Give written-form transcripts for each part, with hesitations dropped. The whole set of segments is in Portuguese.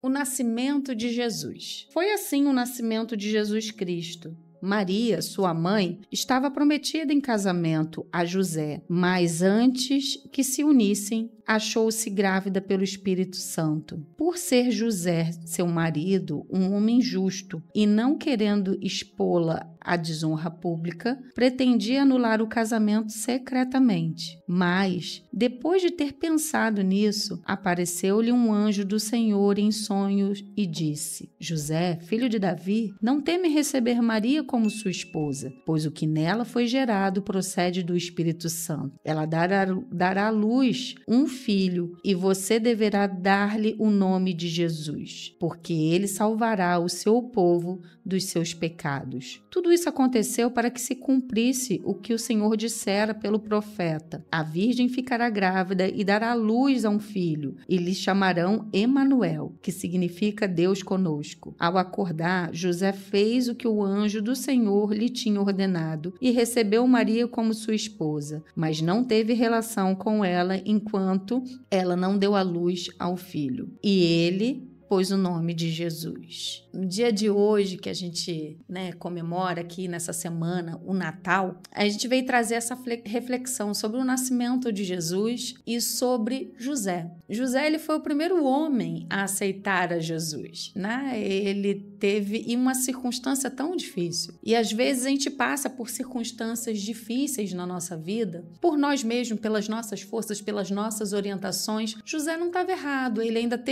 O nascimento de Jesus. Foi assim o nascimento de Jesus Cristo. Maria, sua mãe, estava prometida em casamento a José, mas antes que se unissem, achou-se grávida pelo Espírito Santo. Por ser José, seu marido, um homem justo e não querendo expô-la à desonra pública, pretendia anular o casamento secretamente. Mas, depois de ter pensado nisso, apareceu-lhe um anjo do Senhor em sonhos e disse: José, filho de Davi, não teme receber Maria como sua esposa, pois o que nela foi gerado procede do Espírito Santo. Ela dará à luz um filho e você deverá dar-lhe o nome de Jesus, porque ele salvará o seu povo dos seus pecados. Tudo isso aconteceu para que se cumprisse o que o Senhor dissera pelo profeta: a virgem ficará grávida e dará luz a um filho, e lhe chamarão Emanuel, que significa Deus conosco. Ao acordar, José fez o que o anjo do Senhor lhe tinha ordenado e recebeu Maria como sua esposa, mas não teve relação com ela enquanto ela não deu à luz ao filho. E ele pôs o nome de Jesus. No dia de hoje, que a gente comemora aqui nessa semana o Natal, a gente veio trazer essa reflexão sobre o nascimento de Jesus e sobre José. José, ele foi o primeiro homem a aceitar a Jesus, né? Ele teve uma circunstância tão difícil. E às vezes a gente passa por circunstâncias difíceis na nossa vida, por nós mesmos, pelas nossas forças, pelas nossas orientações. José não estava errado, ele ainda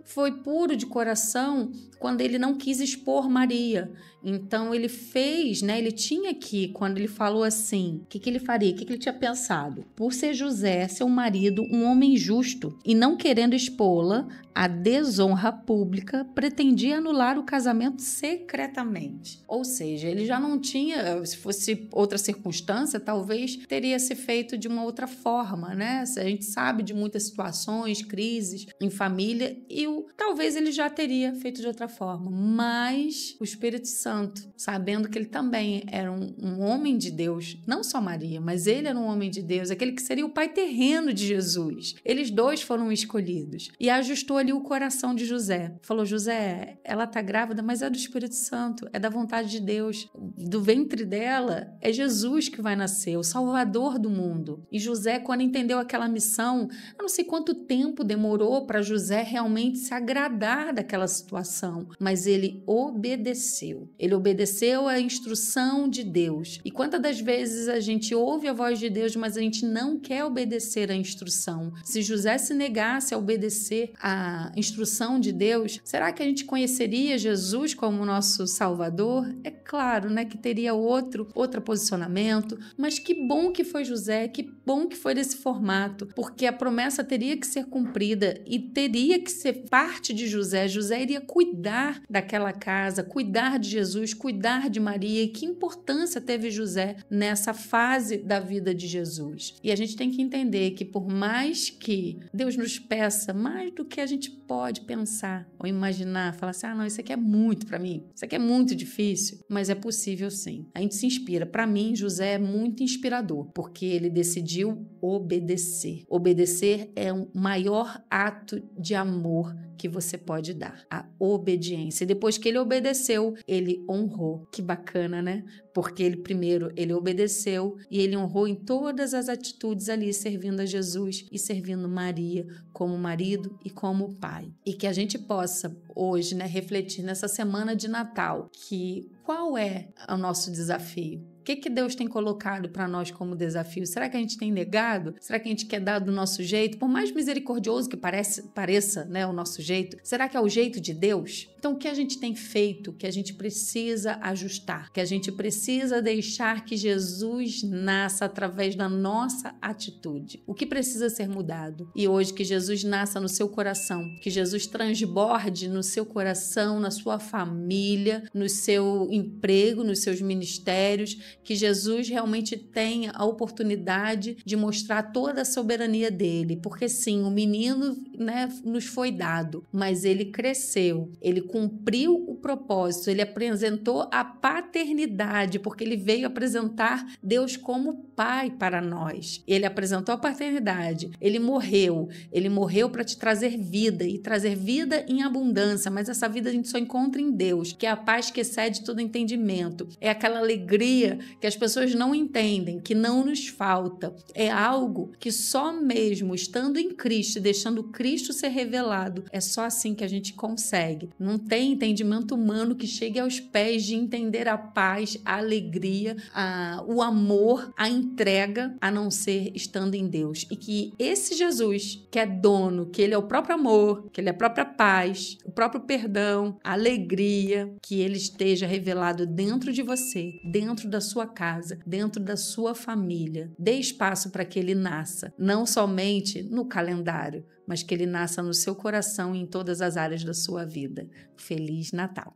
foi puro de coração quando ele não quis expor Maria. Então ele fez, ele tinha que, quando ele falou assim, o que ele faria? O que ele tinha pensado? Por ser José, seu marido, um homem justo e não querendo expô-la à desonra pública, pretendia anular o casamento secretamente. Ou seja, ele já não tinha, se fosse outra circunstância, talvez teria se feito de uma outra forma, né? A gente sabe de muitas situações, crises em família e talvez ele já teria feito de outra forma, mas o Espírito Santo, sabendo que ele também era um homem de Deus, não só Maria, mas ele era um homem de Deus, aquele que seria o pai terreno de Jesus. Eles dois foram escolhidos e ajustou ali o coração de José. Falou: José, ela tá grávida, mas é do Espírito Santo, é da vontade de Deus. Do ventre dela é Jesus que vai nascer, o Salvador do mundo. E José, quando entendeu aquela missão, eu não sei quanto tempo demorou para José realmente se agradar daquela situação, mas ele obedeceu. Ele obedeceu à instrução de Deus. E quantas das vezes a gente ouve a voz de Deus, mas a gente não quer obedecer à instrução? Se José se negasse a obedecer à instrução de Deus, será que a gente conheceria Jesus como nosso Salvador? É claro, que teria outro posicionamento, mas que bom que foi José, que bom que foi desse formato, porque a promessa teria que ser cumprida e teria que ser parte de José. José iria cuidar daquela casa, cuidar de Jesus, cuidar de Maria. E que importância teve José nessa fase da vida de Jesus? E a gente tem que entender que por mais que Deus nos peça mais do que a gente pode pensar ou imaginar, falar assim: não, isso aqui é muito para mim, isso aqui é muito difícil, mas é possível sim. A gente se inspira. Para mim, José é muito inspirador, porque ele decidiu obedecer. Obedecer é o maior ato de amor que você pode dar, a obediência. E depois que ele obedeceu, ele honrou. Que bacana, né? Porque ele obedeceu e ele honrou em todas as atitudes ali, servindo a Jesus e servindo Maria como marido e como pai. E que a gente possa hoje, refletir nessa semana de Natal, qual é o nosso desafio? O que Deus tem colocado para nós como desafio? Será que a gente tem negado? Será que a gente quer dar do nosso jeito? Por mais misericordioso que pareça, o nosso jeito, será que é o jeito de Deus? Então, o que a gente tem feito, que a gente precisa ajustar, que a gente precisa deixar que Jesus nasça através da nossa atitude? O que precisa ser mudado? E hoje que Jesus nasça no seu coração, que Jesus transborde no seu coração, na sua família, no seu emprego, nos seus ministérios, que Jesus realmente tenha a oportunidade de mostrar toda a soberania dele, porque sim, o menino, né, nos foi dado, mas ele cresceu, ele cumpriu o propósito, ele apresentou a paternidade, porque ele veio apresentar Deus como Pai para nós. Ele apresentou a paternidade, ele morreu para te trazer vida e trazer vida em abundância, mas essa vida a gente só encontra em Deus, que é a paz que excede todo entendimento. É aquela alegria que as pessoas não entendem, que não nos falta. É algo que só mesmo estando em Cristo, deixando Cristo ser revelado, é só assim que a gente consegue. Não tem entendimento humano que chegue aos pés de entender a paz, a alegria, o amor, a entrega, a não ser estando em Deus. E que esse Jesus, que é dono, que ele é o próprio amor, que ele é a própria paz, o próprio perdão, a alegria, que ele esteja revelado dentro de você, dentro da sua casa, dentro da sua família. Dê espaço para que ele nasça, não somente no calendário, mas que ele nasça no seu coração e em todas as áreas da sua vida. Feliz Natal!